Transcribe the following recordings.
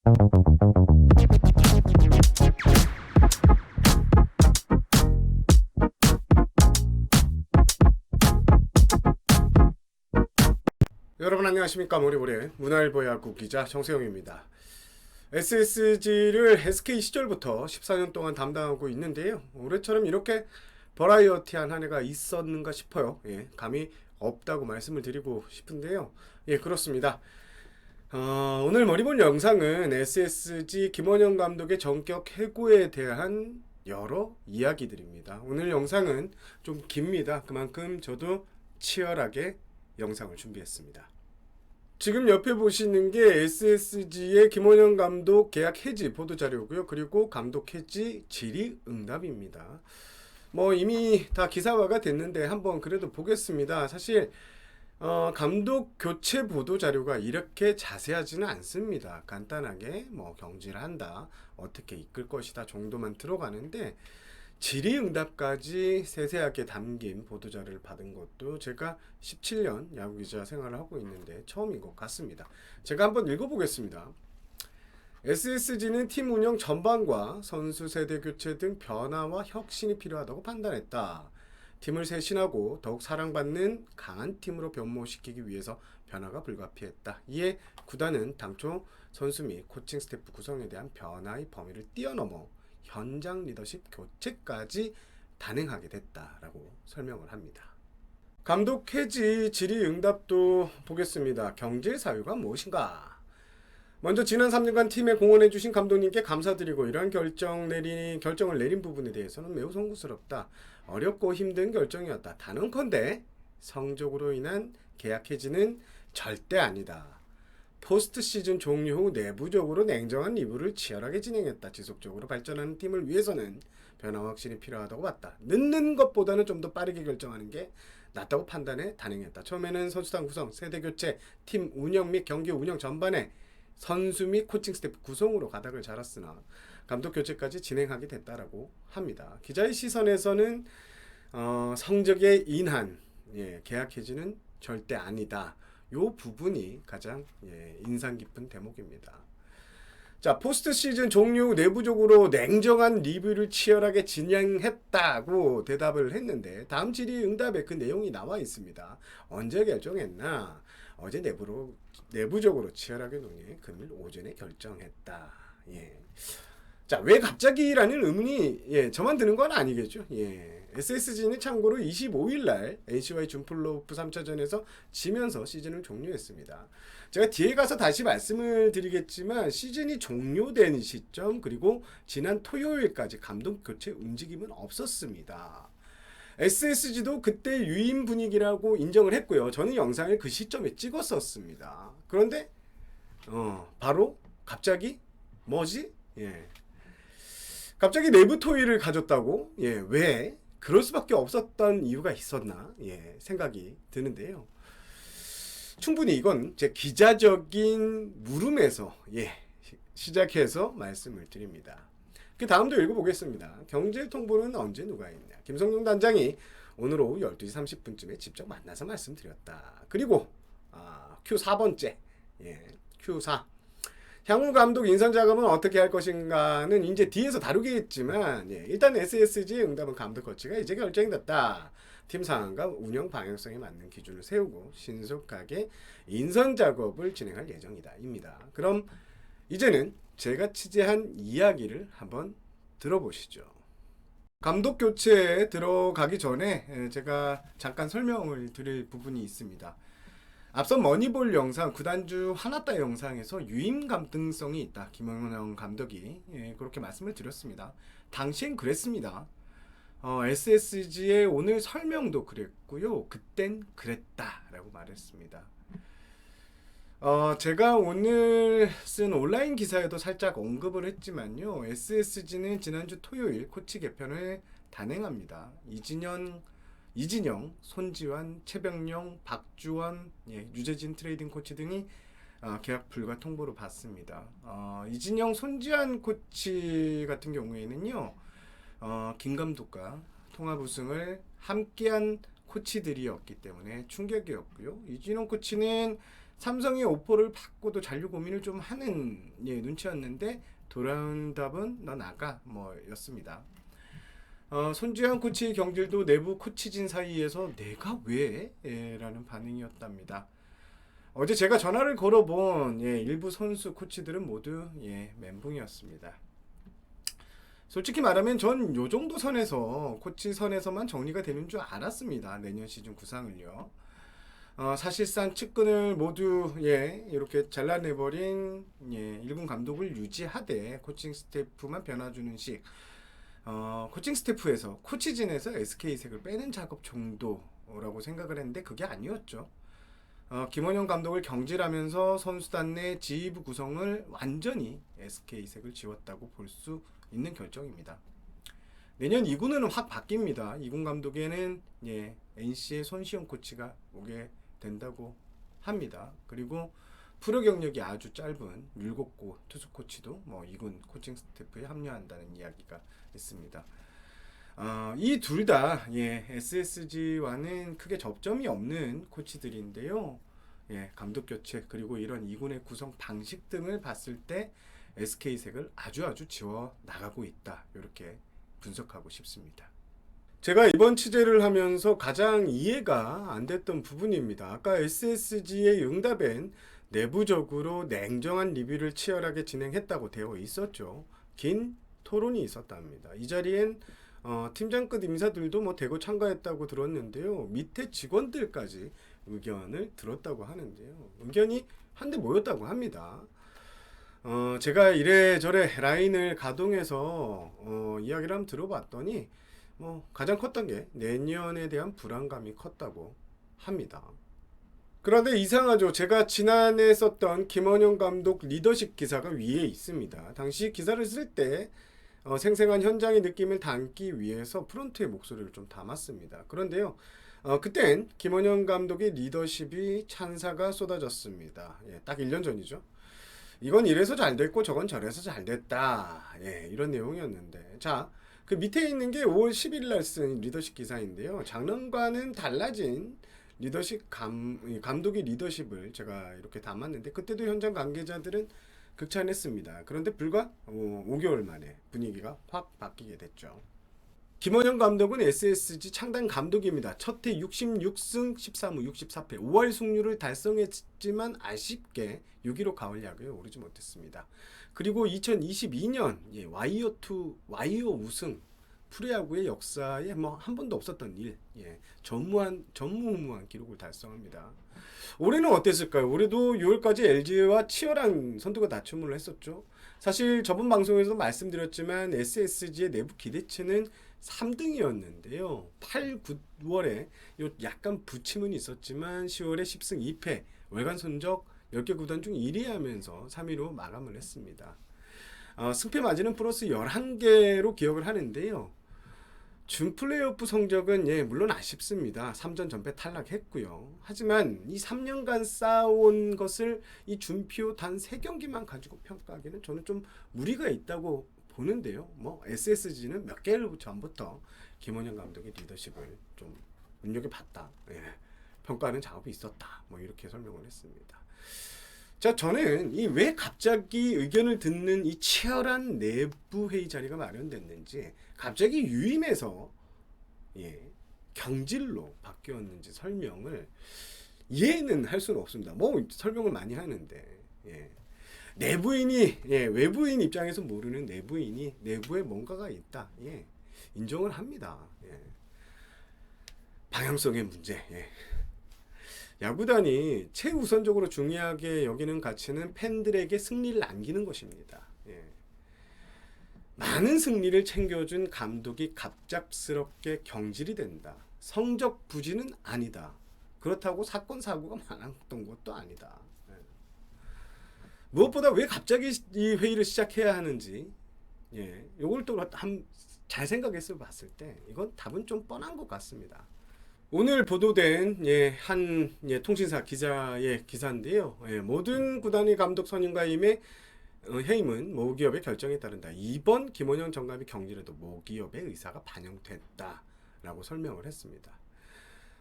여러분 안녕하십니까. 모리모리의 문화일보 야구 기자 정세영입니다. SSG를 SK 시절부터 14년 동안 담당하고 있는데요. 올해처럼 이렇게 버라이어티한 한 해가 있었는가 싶어요. 감이 없다고 말씀을 드리고 싶은데요. 그렇습니다. 오늘 머리볼 영상은 SSG 김원형 감독의 전격 해고에 대한 여러 이야기들입니다. 오늘 영상은 좀 깁니다. 그만큼 저도 치열하게 영상을 준비했습니다. 지금 옆에 보시는 게 SSG의 김원형 감독 계약 해지 보도자료고요. 그리고 감독 해지 질의응답입니다. 이미 다 기사화가 됐는데 한번 그래도 보겠습니다. 사실 감독 교체 보도자료가 이렇게 자세하지는 않습니다. 간단하게 경질을 한다, 어떻게 이끌 것이다 정도만 들어가는데 질의응답까지 세세하게 담긴 보도자료를 받은 것도 제가 17년 야구기자 생활을 하고 있는데 처음인 것 같습니다. 제가 한번 읽어보겠습니다. SSG는 팀 운영 전반과 선수 세대 교체 등 변화와 혁신이 필요하다고 판단했다. 팀을 쇄신하고 더욱 사랑받는 강한 팀으로 변모시키기 위해서 변화가 불가피했다. 이에 구단은 당초 선수 및 코칭 스태프 구성에 대한 변화의 범위를 뛰어넘어 현장 리더십 교체까지 단행하게 됐다라고 설명을 합니다. 감독 해지 질의응답도 보겠습니다. 경질 사유가 무엇인가? 먼저 지난 3년간 팀에 공헌해주신 감독님께 감사드리고 이러한 결정을 내린 부분에 대해서는 매우 송구스럽다. 어렵고 힘든 결정이었다. 단언컨대 성적으로 인한 계약 해지는 절대 아니다. 포스트 시즌 종료 후 내부적으로 냉정한 리뷰를 치열하게 진행했다. 지속적으로 발전하는 팀을 위해서는 변화 확실히 필요하다고 봤다. 늦는 것보다는 좀 더 빠르게 결정하는 게 낫다고 판단해 단행했다. 처음에는 선수단 구성, 세대 교체, 팀 운영 및 경기 운영 전반에 선수 및 코칭 스태프 구성으로 가닥을 잡았으나 감독 교체까지 진행하게 됐다라고 합니다. 기자의 시선에서는 성적에 인한 계약 해지는 절대 아니다. 요 부분이 가장 인상 깊은 대목입니다. 자, 포스트 시즌 종료 후 내부적으로 냉정한 리뷰를 치열하게 진행했다고 대답을 했는데 다음 질의응답에 그 내용이 나와 있습니다. 언제 결정했나? 어제 내부적으로 치열하게 논의해 금일 오전에 결정했다. 자, 왜 갑자기라는 의문이 저만 드는 건 아니겠죠. SSG는 참고로 25일날 NC와의 준플레이오프 3차전에서 지면서 시즌을 종료했습니다. 제가 뒤에 가서 다시 말씀을 드리겠지만 시즌이 종료된 시점 그리고 지난 토요일까지 감독 교체 움직임은 없었습니다. SSG도 그때 유임 분위기라고 인정을 했고요. 저는 영상을 그 시점에 찍었었습니다. 그런데 바로 갑자기 뭐지? 갑자기 내부 토의를 가졌다고? 왜? 그럴 수밖에 없었던 이유가 있었나? 생각이 드는데요. 충분히 이건 제 기자적인 물음에서 시작해서 말씀을 드립니다. 그 다음도 읽어보겠습니다. 경질 통보는 언제 누가 했냐? 김성용 단장이 오늘 오후 12시 30분쯤에 직접 만나서 말씀드렸다. 그리고 Q4번째 Q4 향후 감독 인선 작업은 어떻게 할 것인가는 이제 뒤에서 다루겠지만 일단 SSG의 응답은 감독 거치가 이제 결정이 됐다. 팀 상황과 운영 방향성에 맞는 기준을 세우고 신속하게 인선 작업을 진행할 예정이다. 입니다. 그럼 이제는 제가 취재한 이야기를 한번 들어보시죠. 감독 교체에 들어가기 전에 제가 잠깐 설명을 드릴 부분이 있습니다. 앞선 머니볼 영상 구단주 하나따 영상에서 유임 감등성이 있다. 김원형 감독이 그렇게 말씀을 드렸습니다. 당시엔 그랬습니다. SSG의 오늘 설명도 그랬고요. 그땐 그랬다라고 말했습니다. 제가 오늘 쓴 온라인 기사에도 살짝 언급을 했지만요. SSG는 지난주 토요일 코치 개편을 단행합니다. 이진영, 손지환, 최병영, 박주원, 유재진 트레이딩 코치 등이 계약 불가 통보를 받습니다. 이진영, 손지환 코치 같은 경우에는요. 김 감독과 통합 우승을 함께한 코치들이었기 때문에 충격이었고요. 이진영 코치는 삼성의 오퍼를 받고도 잔류 고민을 좀 하는 눈치였는데 돌아온 답은 너 나가 뭐였습니다. 손주현 코치의 경질도 내부 코치진 사이에서 내가 왜? 라는 반응이었답니다. 어제 제가 전화를 걸어본 일부 선수 코치들은 모두 멘붕이었습니다. 솔직히 말하면 전 요 정도 선에서 코치 선에서만 정리가 되는 줄 알았습니다. 내년 시즌 구상을요. 사실상 측근을 모두 이렇게 잘라내버린 1군 감독을 유지하되 코칭 스태프만 변화주는 식. 코칭 스태프에서 코치진에서 SK색을 빼는 작업 정도라고 생각을 했는데 그게 아니었죠. 김원영 감독을 경질하면서 선수단 내 지휘부 구성을 완전히 SK색을 지웠다고 볼 수 있는 결정입니다. 내년 2군은 확 바뀝니다. 2군 감독에는 NC의 손시영 코치가 오게 된다고 합니다. 그리고 프로 경력이 아주 짧은 율곡고 투수 코치도 2군 코칭 스태프에 합류한다는 이야기가 있습니다. 이 둘 다 SSG와는 크게 접점이 없는 코치들인데요. 감독 교체 그리고 이런 2군의 구성 방식 등을 봤을 때 SK색을 아주 지워 나가고 있다. 이렇게 분석하고 싶습니다. 제가 이번 취재를 하면서 가장 이해가 안 됐던 부분입니다. 아까 SSG의 응답엔 내부적으로 냉정한 리뷰를 치열하게 진행했다고 되어 있었죠. 긴 토론이 있었답니다. 이 자리엔 팀장급 인사들도 대거 참가했다고 들었는데요. 밑에 직원들까지 의견을 들었다고 하는데요. 의견이 한데 모였다고 합니다. 제가 이래저래 라인을 가동해서 이야기를 한번 들어봤더니 가장 컸던 게 내년에 대한 불안감이 컸다고 합니다. 그런데 이상하죠. 제가 지난해 썼던 김원영 감독 리더십 기사가 위에 있습니다. 당시 기사를 쓸 때 생생한 현장의 느낌을 담기 위해서 프론트의 목소리를 좀 담았습니다. 그런데요. 그땐 김원영 감독의 리더십이 찬사가 쏟아졌습니다. 딱 1년 전이죠. 이건 이래서 잘 됐고 저건 저래서 잘 됐다. 이런 내용이었는데 자, 그 밑에 있는 게 5월 10일 날 쓴 리더십 기사인데요. 작년과는 달라진 리더십 감독의 리더십을 제가 이렇게 담았는데 그때도 현장 관계자들은 극찬했습니다. 그런데 불과 5개월 만에 분위기가 확 바뀌게 됐죠. 김원영 감독은 SSG 창단 감독입니다. 첫 해 66승 13무 64패 5할 승률을 달성했지만 아쉽게 6위로 가을 야구에 오르지 못했습니다. 그리고 2022년 와이어 우승 프로야구의 역사에 한 번도 없었던 일 전무후무한 기록을 달성합니다. 올해는 어땠을까요? 올해도 6월까지 LG와 치열한 선두가 다툼을 했었죠. 사실 저번 방송에서 말씀드렸지만 SSG의 내부 기대치는 3등이었는데요. 8, 9월에 약간 부침은 있었지만 10월에 10승 2패 월간 성적 10개 구단 중 1위 하면서 3위로 마감을 했습니다. 승패 마진은 플러스 11개로 기억을 하는데요. 준 플레이오프 성적은 물론 아쉽습니다. 3전 전패 탈락했고요. 하지만 이 3년간 쌓아온 것을 이 준표 단 3경기만 가지고 평가하기는 저는 좀 무리가 있다고 보는데요. SSG는 몇 개월 전부터 김원영 감독의 리더십을 좀 눈여겨봤다. 평가하는 작업이 있었다. 이렇게 설명을 했습니다. 자, 저는 이 왜 갑자기 의견을 듣는 이 치열한 내부 회의 자리가 마련됐는지, 갑자기 유임해서 경질로 바뀌었는지 설명을 이해는 할 수는 없습니다. 설명을 많이 하는데 내부인이 외부인 입장에서 모르는 내부인이 내부에 뭔가가 있다. 인정을 합니다. 방향성의 문제. 야구단이 최우선적으로 중요하게 여기는 가치는 팬들에게 승리를 안기는 것입니다. 많은 승리를 챙겨준 감독이 갑작스럽게 경질이 된다. 성적 부진은 아니다. 그렇다고 사건 사고가 많았던 것도 아니다. 무엇보다 왜 갑자기 이 회의를 시작해야 하는지 이걸 또 잘 생각해서 봤을 때 이건 답은 좀 뻔한 것 같습니다. 오늘 보도된 한 통신사 기자의 기사인데요. 모든 구단의 감독 선임과 해임은 모기업의 결정에 따른다. 이번 김원영 정감이 경질에도 모기업의 의사가 반영됐다라고 설명을 했습니다.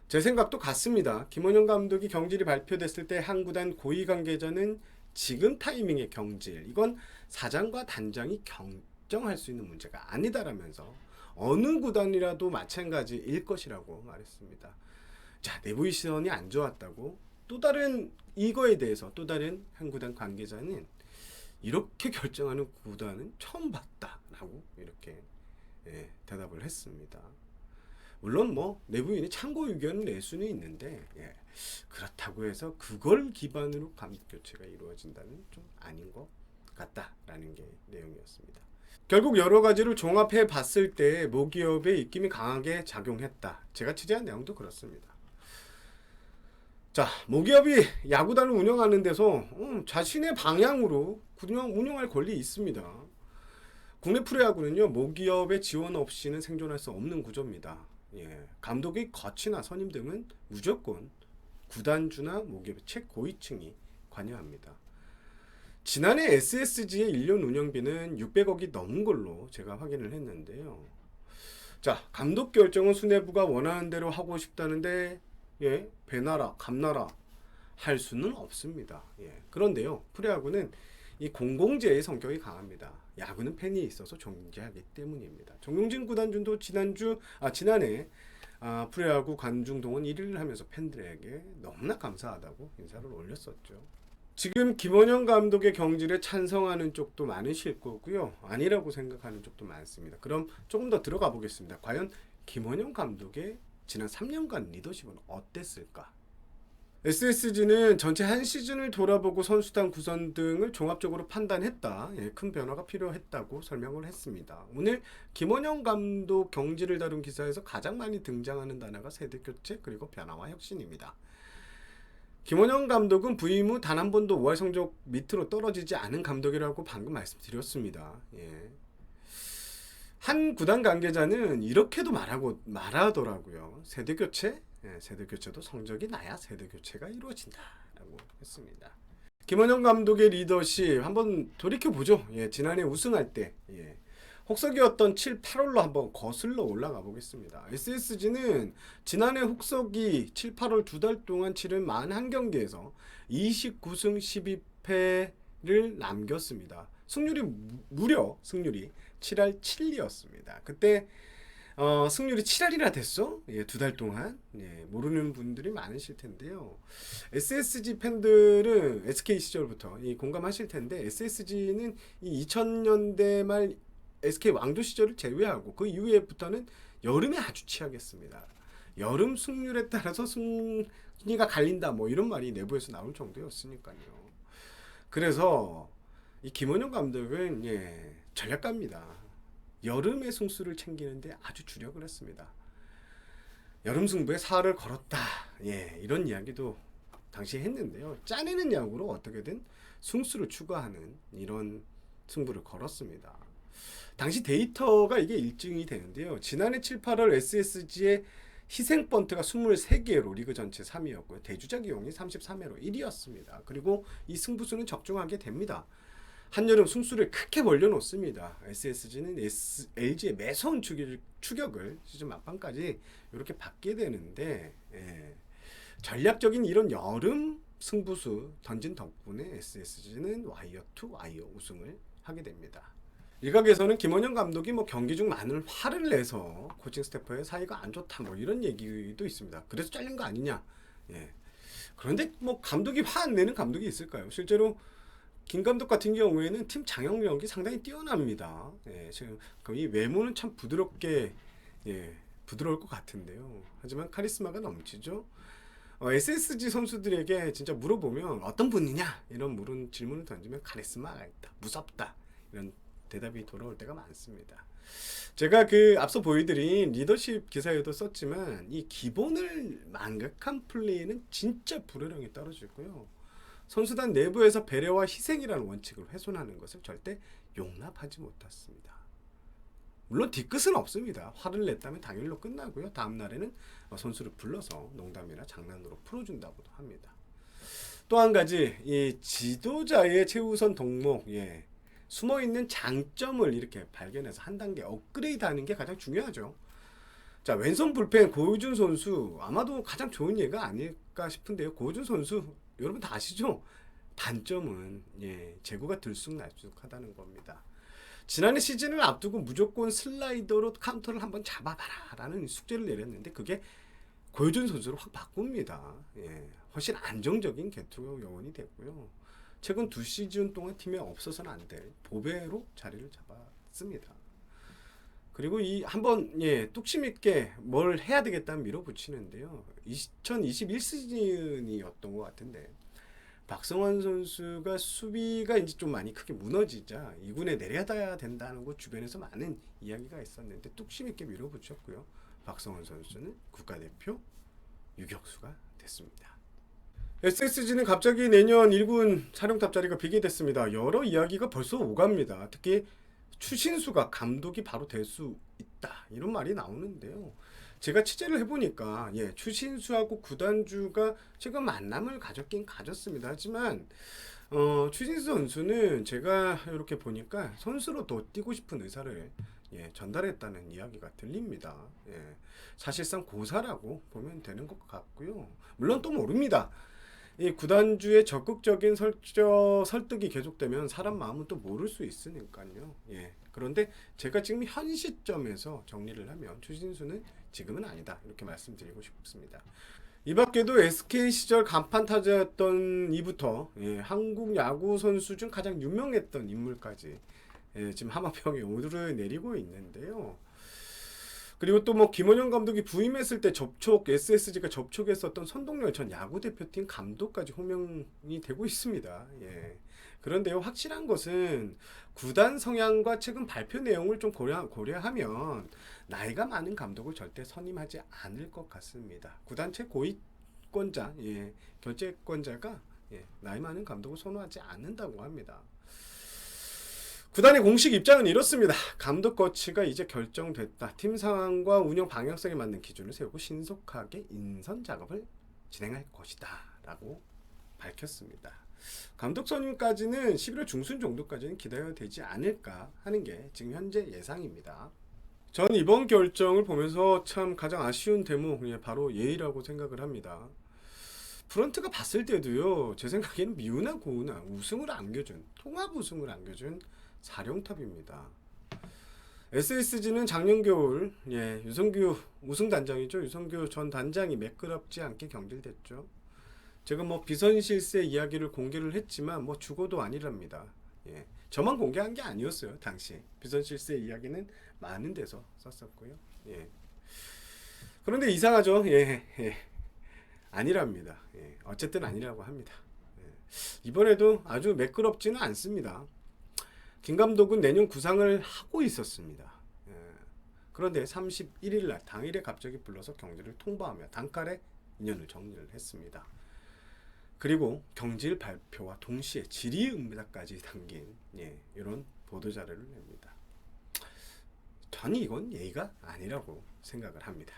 제 생각도 같습니다. 김원영 감독이 경질이 발표됐을 때 한 구단 고위 관계자는 지금 타이밍의 경질, 이건 사장과 단장이 결정할 수 있는 문제가 아니다라면서 어느 구단이라도 마찬가지일 것이라고 말했습니다. 자, 내부 시선이 안 좋았다고 또 다른 이거에 대해서 또 다른 한 구단 관계자는 이렇게 결정하는 구단은 처음 봤다라고 이렇게 대답을 했습니다. 물론 뭐 내부인이 참고 의견을 낼 수는 있는데 그렇다고 해서 그걸 기반으로 감독 교체가 이루어진다는 좀 아닌 것 같다라는 게 내용이었습니다. 결국 여러 가지를 종합해 봤을 때 모기업의 입김이 강하게 작용했다. 제가 취재한 내용도 그렇습니다. 자, 모기업이 야구단을 운영하는 데서 자신의 방향으로 운영할 권리 있습니다. 국내 프로야구는요, 모기업의 지원 없이는 생존할 수 없는 구조입니다. 감독의 거치나 선임 등은 무조건 구단주나 모기업의 최고위층이 관여합니다. 지난해 SSG의 1년 운영비는 600억이 넘은 걸로 제가 확인을 했는데요. 자, 감독 결정은 수뇌부가 원하는 대로 하고 싶다는데 배나라, 감나라 할 수는 없습니다. 그런데요, 프로야구는 이 공공재의 성격이 강합니다. 야구는 팬이 있어서 존재하기 때문입니다. 정용진 구단주도 지난해 프로야구 관중 동원 1위를 하면서 팬들에게 너무나 감사하다고 인사를 올렸었죠. 지금 김원영 감독의 경질에 찬성하는 쪽도 많으실 거고요. 아니라고 생각하는 쪽도 많습니다. 그럼 조금 더 들어가 보겠습니다. 과연 김원영 감독의 지난 3년간 리더십은 어땠을까? SSG는 전체 한 시즌을 돌아보고 선수단 구성 등을 종합적으로 판단했다. 큰 변화가 필요했다고 설명을 했습니다. 오늘 김원영 감독 경질을 다룬 기사에서 가장 많이 등장하는 단어가 세대교체 그리고 변화와 혁신입니다. 김원영 감독은 부임 후 단 한 번도 5할 성적 밑으로 떨어지지 않은 감독이라고 방금 말씀드렸습니다. 한 구단 관계자는 이렇게도 말하더라고요. 세대교체? 세대교체도 성적이 나야 세대교체가 이루어진다라고 했습니다. 김원영 감독의 리더십 한번 돌이켜보죠. 지난해 우승할 때 혹석이었던 7, 8월로 한번 거슬러 올라가 보겠습니다. SSG는 지난해 혹석이 7, 8월 두 달 동안 치른 41경기에서 29승 12패를 남겼습니다. 무려 승률이 7할 7리였습니다. 그때 승률이 7할이나 됐어? 두 달 동안. 모르는 분들이 많으실 텐데요. SSG 팬들은 SK 시절부터 공감하실 텐데 SSG는 이 2000년대 말 SK 왕조 시절을 제외하고 그 이후에부터는 여름에 아주 취하겠습니다. 여름 승률에 따라서 승리가 갈린다 뭐 이런 말이 내부에서 나올 정도였으니까요. 그래서 이 김원영 감독은 전략가입니다. 여름의 승수를 챙기는데 아주 주력을 했습니다. 여름 승부에 사활을 걸었다. 이런 이야기도 당시에 했는데요. 짜내는 야구로 어떻게든 승수를 추가하는 이런 승부를 걸었습니다. 당시 데이터가 이게 일증이 되는데요. 지난해 7, 8월 SSG의 희생 번트가 23개로 리그 전체 3위였고요. 대주자 기용이 33회로 1위였습니다. 그리고 이 승부수는 적중하게 됩니다. 한여름 승수를 크게 벌려놓습니다. SSG는 LG의 매서운 추격을 시즌 막판까지 이렇게 받게 되는데 전략적인 이런 여름 승부수 던진 덕분에 SSG는 와이어2 와이어 우승을 하게 됩니다. 일각에서는 김원영 감독이 경기 중 많은 화를 내서 코칭 스태프의 사이가 안 좋다 이런 얘기도 있습니다. 그래서 잘린 거 아니냐. 그런데 감독이 화 안 내는 감독이 있을까요? 실제로 김 감독 같은 경우에는 팀 장악력이 상당히 뛰어납니다. 지금 이 외모는 참 부드러울 것 같은데요. 하지만 카리스마가 넘치죠. SSG 선수들에게 진짜 물어보면 어떤 분이냐 이런 질문을 던지면 카리스마가 있다, 무섭다 이런 대답이 돌아올 때가 많습니다. 제가 앞서 보여드린 리더십 기사에도 썼지만 이 기본을 망각한 플레이는 진짜 불호령이 떨어지고요. 선수단 내부에서 배려와 희생이라는 원칙을 훼손하는 것을 절대 용납하지 못했습니다. 물론 뒤끝은 없습니다. 화를 냈다면 당일로 끝나고요. 다음 날에는 선수를 불러서 농담이나 장난으로 풀어준다고도 합니다. 또 한 가지 이 지도자의 최우선 덕목 숨어있는 장점을 이렇게 발견해서 한 단계 업그레이드하는 게 가장 중요하죠. 자, 왼손 불펜 고효준 선수 아마도 가장 좋은 예가 아닐까 싶은데요. 고효준 선수 여러분 다 아시죠? 단점은 제구가 들쑥날쑥하다는 겁니다. 지난해 시즌을 앞두고 무조건 슬라이더로 카운터를 한번 잡아봐라 라는 숙제를 내렸는데 그게 고효준 선수로 확 바꿉니다. 훨씬 안정적인 개투 요원이 됐고요. 최근 2시즌 동안 팀에 없어서는 안 될 보배로 자리를 잡았습니다. 그리고 이 한번 뚝심 있게 뭘 해야 되겠다 밀어붙이는데요. 2021 시즌이었던 것 같은데 박성환 선수가 수비가 이제 좀 많이 크게 무너지자 2군에 내려야 된다는 것 주변에서 많은 이야기가 있었는데 뚝심 있게 밀어붙였고요. 박성환 선수는 국가대표 유격수가 됐습니다. SSG는 갑자기 내년 1군 사령탑 자리가 비게 됐습니다. 여러 이야기가 벌써 오갑니다. 특히 추신수가 감독이 바로 될 수 있다 이런 말이 나오는데요. 제가 취재를 해보니까 추신수하고 구단주가 최근 만남을 가졌긴 가졌습니다. 하지만 추신수 선수는 제가 이렇게 보니까 선수로 더 뛰고 싶은 의사를 전달했다는 이야기가 들립니다. 사실상 고사라고 보면 되는 것 같고요. 물론 또 모릅니다. 이 구단주의 적극적인 설득이 계속되면 사람 마음은 또 모를 수 있으니까요. 그런데 제가 지금 현 시점에서 정리를 하면 추신수는 지금은 아니다 이렇게 말씀드리고 싶습니다. 이 밖에도 SK 시절 간판 타자였던 이부터 한국 야구 선수 중 가장 유명했던 인물까지 지금 하마평에 오르내리고 있는데요. 그리고 또 뭐 김원영 감독이 부임했을 때 SSG가 접촉했었던 선동열 전 야구대표팀 감독까지 호명이 되고 있습니다. 그런데요, 확실한 것은 구단 성향과 최근 발표 내용을 좀 고려하면 나이가 많은 감독을 절대 선임하지 않을 것 같습니다. 구단 최고위권자, 결재권자가 나이 많은 감독을 선호하지 않는다고 합니다. 구단의 공식 입장은 이렇습니다. 감독 거치가 이제 결정됐다. 팀 상황과 운영 방향성에 맞는 기준을 세우고 신속하게 인선 작업을 진행할 것이다 라고 밝혔습니다. 감독 선임까지는 11월 중순 정도까지는 기다려야 되지 않을까 하는 게 지금 현재 예상입니다. 전 이번 결정을 보면서 참 가장 아쉬운 대목 바로 예의라고 생각을 합니다. 프런트가 봤을 때도요, 제 생각에는 미우나 고우나 우승을 안겨준, 통합 우승을 안겨준 사령탑입니다. SSG는 작년 겨울 유성규 우승 단장이죠. 유성규 전 단장이 매끄럽지 않게 경질됐죠. 제가 뭐 비선실세 이야기를 공개를 했지만 뭐 죽어도 아니랍니다. 저만 공개한 게 아니었어요. 당시 비선실세 이야기는 많은 데서 썼었고요. 그런데 이상하죠. 아니랍니다. 어쨌든 아니라고 합니다. 이번에도 아주 매끄럽지는 않습니다. 김 감독은 내년 구상을 하고 있었습니다. 그런데 31일 날 당일에 갑자기 불러서 경질을 통보하며 단칼에 인연을 정리를 했습니다. 그리고 경질 발표와 동시에 질의응답까지 담긴 이런 보도자료를 냅니다. 저는 이건 예의가 아니라고 생각을 합니다.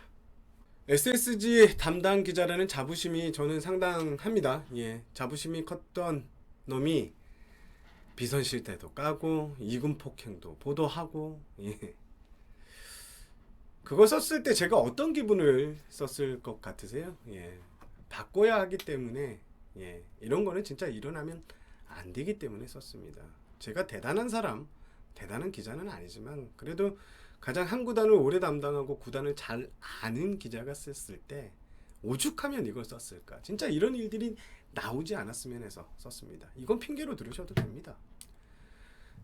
SSG 담당 기자라는 자부심이 저는 상당합니다. 자부심이 컸던 놈이 비선실대도 까고 2군 폭행도 보도하고 그거 썼을 때 제가 어떤 기분을 썼을 것 같으세요? 바꿔야 하기 때문에 이런 거는 진짜 일어나면 안 되기 때문에 썼습니다. 제가 대단한 사람, 대단한 기자는 아니지만 그래도 가장 한 구단을 오래 담당하고 구단을 잘 아는 기자가 썼을 때 오죽하면 이걸 썼을까. 진짜 이런 일들이 나오지 않았으면 해서 썼습니다. 이건 핑계로 들으셔도 됩니다.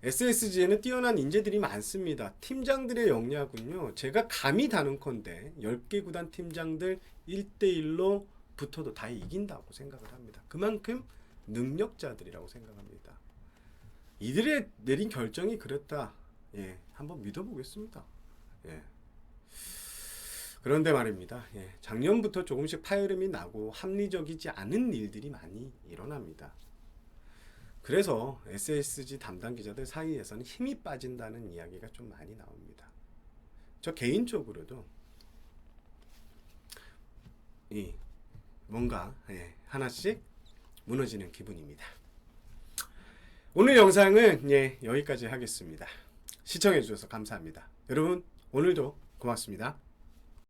SSG에는 뛰어난 인재들이 많습니다. 팀장들의 역량은요, 제가 감히 다는컨대 10개 구단 팀장들 1대1로 붙어도 다 이긴다고 생각을 합니다. 그만큼 능력자들이라고 생각합니다. 이들의 내린 결정이 그랬다. 한번 믿어보겠습니다. 그런데 말입니다. 작년부터 조금씩 파열음이 나고 합리적이지 않은 일들이 많이 일어납니다. 그래서 SSG 담당 기자들 사이에서는 힘이 빠진다는 이야기가 좀 많이 나옵니다. 저 개인적으로도 뭔가 하나씩 무너지는 기분입니다. 오늘 영상은 여기까지 하겠습니다. 시청해 주셔서 감사합니다. 여러분 오늘도 고맙습니다.